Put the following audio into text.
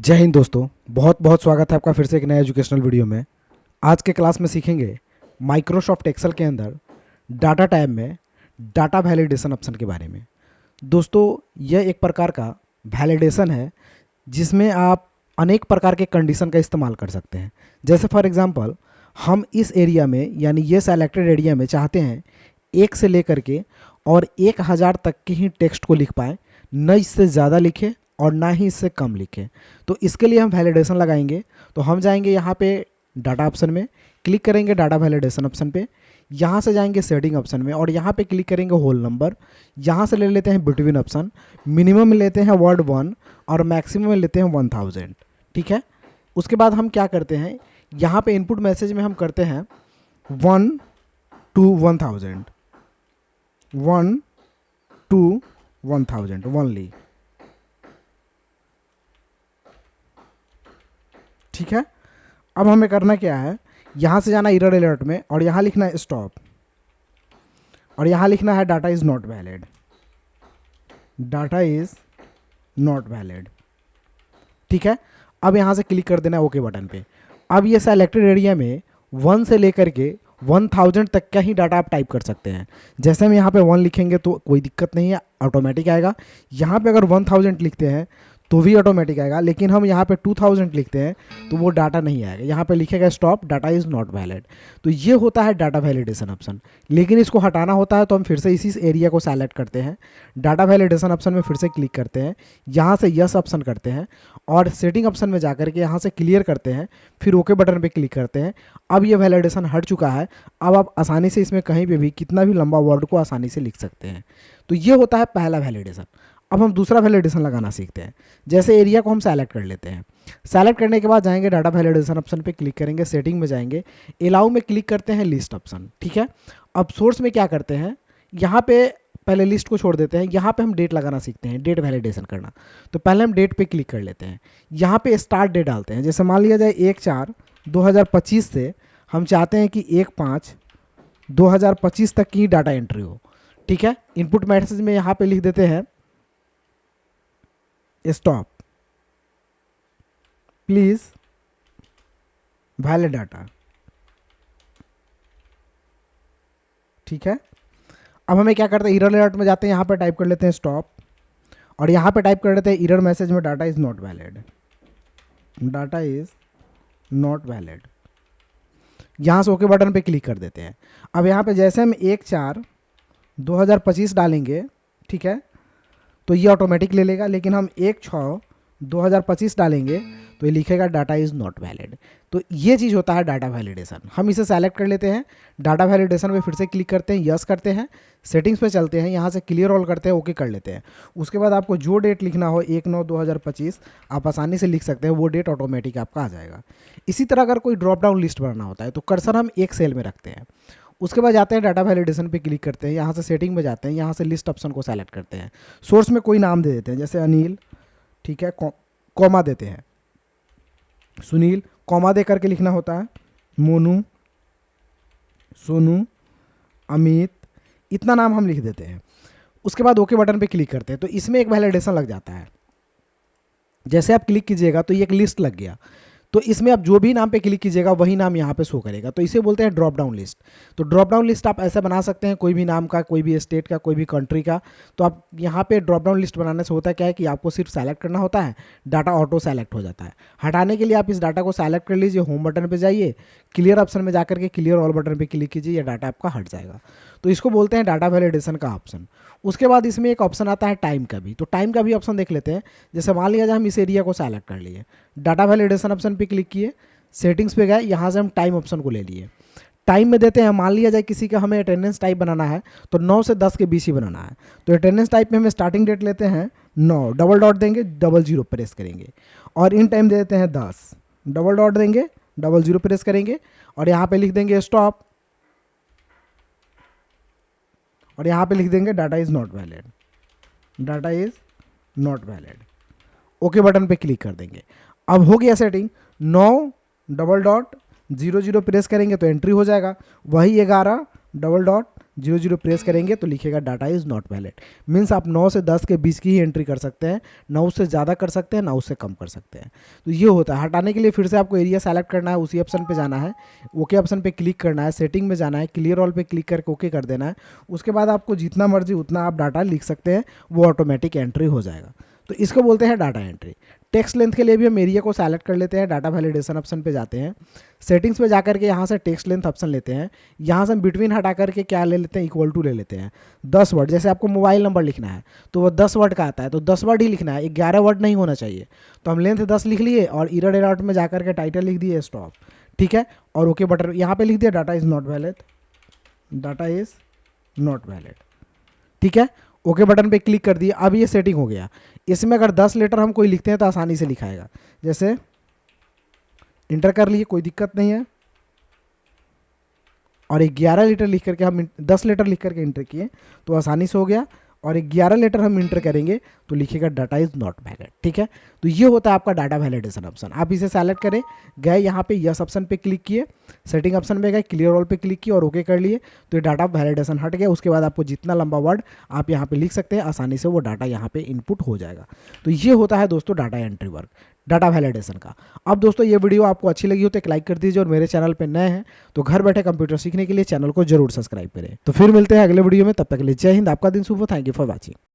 जय हिंद दोस्तों, बहुत बहुत स्वागत है आपका फिर से एक नया एजुकेशनल वीडियो में। आज के क्लास में सीखेंगे माइक्रोसॉफ्ट एक्सेल के अंदर डाटा टैब में डाटा वैलिडेशन ऑप्शन के बारे में। दोस्तों, यह एक प्रकार का वैलिडेशन है जिसमें आप अनेक प्रकार के कंडीशन का इस्तेमाल कर सकते हैं। जैसे फॉर एग्जांपल, हम इस एरिया में यानी ये सेलेक्टेड एरिया में चाहते हैं 1 से लेकर के और 1000 तक की ही टेक्स्ट को लिख पाए, न इससे ज़्यादा लिखे और ना ही इससे कम लिखे। तो इसके लिए हम वैलिडेशन लगाएंगे। तो हम जाएंगे यहाँ पे डाटा ऑप्शन में, क्लिक करेंगे डाटा वैलिडेशन ऑप्शन पे, यहाँ से जाएंगे सेटिंग ऑप्शन में और यहाँ पे क्लिक करेंगे होल नंबर। यहाँ से ले लेते हैं बिटवीन ऑप्शन, मिनिमम में लेते हैं वर्ड 1 और मैक्सिमम में लेते हैं 1000। ठीक है। उसके बाद हम क्या करते हैं, यहाँ पे इनपुट मैसेज में हम करते हैं 1 to 1000, 1 to 1000 ओनली। ठीक है। अब हमें करना क्या है, यहाँ से जाना एरर अलर्ट में और यहाँ लिखना है स्टॉप और यहाँ लिखना है data is not valid, data is not valid. ठीक है। अब यहाँ से क्लिक कर देना है ओके बटन पे। अब ये सेलेक्टेड एरिया में 1 से लेकर के 1000 तक का ही डाटा आप टाइप कर सकते हैं। जैसे हम यहाँ पे 1 लिखेंगे तो कोई दिक्कत नहीं है, ऑटोमेटिक आएगा। यहाँ पे अगर 1000 लिखते हैं तो भी ऑटोमेटिक आएगा, लेकिन हम यहाँ पे 2000 लिखते हैं तो वो डाटा नहीं आएगा। यहाँ पे लिखेगा stop, data is not valid. तो ये होता है डाटा वैलिडेशन ऑप्शन। लेकिन इसको हटाना होता है तो हम फिर से इसी एरिया को सेलेक्ट करते हैं, डाटा वैलिडेशन ऑप्शन में फिर से क्लिक करते हैं, यहाँ से यस ऑप्शन करते हैं और सेटिंग ऑप्शन में जाकर के यहाँ से क्लियर करते हैं, फिर ओके बटन पर क्लिक करते हैं। अब ये वैलिडेशन हट चुका है। अब आप आसानी से इसमें कहीं पर भी कितना भी लंबा वर्ड को आसानी से लिख सकते हैं। तो ये होता है पहला वैलिडेशन। अब हम दूसरा वैलिडेशन लगाना सीखते हैं। जैसे एरिया को हम सेलेक्ट कर लेते हैं, सेलेक्ट करने के बाद जाएंगे डाटा वैलिडेशन ऑप्शन पे क्लिक करेंगे, सेटिंग में जाएंगे, अलाउ में क्लिक करते हैं लिस्ट ऑप्शन। ठीक है। अब सोर्स में क्या करते हैं, यहाँ पे पहले लिस्ट को छोड़ देते हैं, यहाँ पे हम डेट लगाना सीखते हैं, डेट वैलिडेशन करना। तो पहले हम डेट पे क्लिक कर लेते हैं, यहाँ पे स्टार्ट डेट डालते हैं। जैसे मान लिया जाए 1/4/2025 से हम चाहते हैं कि 1/5/2025 तक की डाटा एंट्री हो। ठीक है। इनपुट मैसेज में यहाँ पे लिख देते हैं स्टॉप, प्लीज वैलिड डाटा। ठीक है। अब हमें क्या करते हैं, एरर अलर्ट में जाते हैं, यहाँ पर टाइप कर लेते हैं स्टॉप और यहाँ पे टाइप कर लेते हैं एरर मैसेज में data is not valid, data is not valid. यहाँ से ओके बटन पे क्लिक कर देते हैं। अब यहाँ पे जैसे हम 1/4/2025 डालेंगे, ठीक है, तो ये ऑटोमेटिक ले लेगा। लेकिन हम 1/6/2025 डालेंगे तो ये लिखेगा डाटा इज़ नॉट वैलिड। तो ये चीज़ होता है डाटा वैलिडेशन। हम इसे सेलेक्ट कर लेते हैं, डाटा वैलिडेशन पे फिर से क्लिक करते हैं, यस करते हैं, सेटिंग्स पे चलते हैं, यहाँ से क्लियर ऑल करते हैं, ओके कर लेते हैं। उसके बाद आपको जो डेट लिखना हो 1/9/2025 आप आसानी से लिख सकते हैं, वो डेट ऑटोमेटिक आपका आ जाएगा। इसी तरह अगर कोई ड्रॉप डाउन लिस्ट बनाना होता है तो कर्सर हम एक सेल में रखते हैं। उसके बाद जाते हैं डाटा वैलिडेशन पे क्लिक करते हैं, यहाँ से सेटिंग में जाते हैं, यहाँ से लिस्ट ऑप्शन को सेलेक्ट करते हैं, सोर्स में कोई नाम दे देते हैं, जैसे अनिल, ठीक है, कॉमा देते हैं, सुनील, कॉमा दे करके लिखना होता है, मोनू, सोनू, अमित, इतना नाम हम लिख देते हैं। उसके बाद ओके बटन पे क्लिक करते हैं तो इसमें एक वैलिडेशन लग जाता है। जैसे आप क्लिक कीजिएगा तो ये एक लिस्ट लग गया। तो इसमें आप जो भी नाम पे क्लिक कीजिएगा वही नाम यहाँ पे शो करेगा। तो इसे बोलते हैं ड्रॉप डाउन लिस्ट। तो ड्रॉप डाउन लिस्ट आप ऐसे बना सकते हैं, कोई भी नाम का, कोई भी स्टेट का, कोई भी कंट्री का। तो आप यहाँ पे ड्रॉप डाउन लिस्ट बनाने से होता क्या है कि आपको सिर्फ सेलेक्ट करना होता है, डाटा ऑटो सेलेक्ट हो जाता है। हटाने के लिए आप इस डाटा को सेलेक्ट कर लीजिए, होम बटन पर जाइए, क्लियर ऑप्शन में जाकर के क्लियर ऑल बटन पर क्लिक कीजिए, यह डाटा आपका हट जाएगा। तो इसको बोलते हैं डाटा वैलिडेशन का ऑप्शन। उसके बाद इसमें एक ऑप्शन आता है टाइम का भी। तो टाइम का भी ऑप्शन देख लेते हैं। जैसे मान लिया जाए हम इस एरिया को सेलेक्ट कर लिए, डाटा वैलिडेशन ऑप्शन पे क्लिक किए, सेटिंग्स पे गए, यहाँ से हम टाइम ऑप्शन को ले लिए। टाइम में देते हैं, मान लिया जाए किसी का हमें अटेंडेंस टाइप बनाना है तो 9 से 10 के बीच ही बनाना है। तो अटेंडेंस टाइप में हम स्टार्टिंग डेट लेते हैं 9, डबल डॉट देंगे, 00 प्रेस करेंगे और इन टाइम दे देते हैं 10, डबल डॉट देंगे, 00 प्रेस करेंगे और यहाँ पे लिख देंगे स्टॉप और यहाँ पे लिख देंगे data is not valid, data is not valid. Okay button पे क्लिक कर देंगे। अब हो गया सेटिंग। 9 डबल डॉट 00 प्रेस करेंगे तो एंट्री हो जाएगा, वही 11 डबल डॉट 0 प्रेस करेंगे तो लिखेगा data is not valid. Means आप 9 से 10 के बीच की ही एंट्री कर सकते हैं, ना उससे ज़्यादा कर सकते हैं ना उससे कम कर सकते हैं। तो ये होता है। हटाने के लिए फिर से आपको एरिया सेलेक्ट करना है, उसी ऑप्शन पे जाना है, ओके ऑप्शन पे क्लिक करना है, सेटिंग में जाना है, क्लियर ऑल पे क्लिक करके ओके कर देना है। उसके बाद आपको जितना मर्जी उतना आप डाटा लिख सकते हैं, वो ऑटोमेटिक एंट्री हो जाएगा। तो इसको बोलते हैं डाटा एंट्री। टेक्स्ट लेंथ के लिए भी हम एरिया को सेलेक्ट कर लेते हैं, डाटा वैलिडेशन ऑप्शन पे जाते हैं, सेटिंग्स पे जाकर के यहाँ से टेक्स्ट लेंथ ऑप्शन लेते हैं। यहाँ से हम बिटवीन हटा करके क्या ले लेते हैं, इक्वल टू ले लेते हैं 10 वर्ड। जैसे आपको मोबाइल नंबर लिखना है तो वो 10 वर्ड का आता है, तो 10 वर्ड ही लिखना है, 11 वर्ड नहीं होना चाहिए। तो हम लेंथ 10 लिख लिए और इरर एरर में जाकर के टाइटल लिख दिए स्टॉप, ठीक है। और ओके बटन यहाँ पे लिख दिया data is not valid, data is not valid, ठीक है। ओके बटन पे क्लिक कर दिया। अब ये सेटिंग हो गया। इसमें अगर 10 लेटर हम कोई लिखते हैं तो आसानी से लिखाएगा। जैसे इंटर कर लिए, कोई दिक्कत नहीं है। और 11 लेटर लिख करके हम 10 लेटर लिख करके इंटर किए तो आसानी से हो गया। और 11 लेटर हम इंटर करेंगे तो लिखेगा डाटा इज़ नॉट वैलिड, ठीक है। तो ये होता है आपका डाटा वैलिडेशन ऑप्शन। आप इसे सेलेक्ट करें, गए यहाँ पे यस ऑप्शन पे क्लिक किए, सेटिंग ऑप्शन में गए, क्लियर ऑल पे क्लिक किए और ओके कर लिए, तो ये डाटा वैलिडेशन हट गया। उसके बाद आपको जितना लंबा वर्ड आप यहाँ पे लिख सकते हैं, आसानी से वो डाटा यहाँ पे इनपुट हो जाएगा। तो ये होता है दोस्तों data entry work, data validation का। अब दोस्तों ये वीडियो आपको अच्छी लगी हो तो एक लाइक कर दीजिए, और मेरे चैनल पे नए हैं तो घर बैठे कंप्यूटर सीखने के लिए चैनल को जरूर सब्सक्राइब करें। तो फिर मिलते हैं अगले वीडियो में, तब तक के लिए जय हिंद, आपका दिन शुभ हो। Thank you for watching.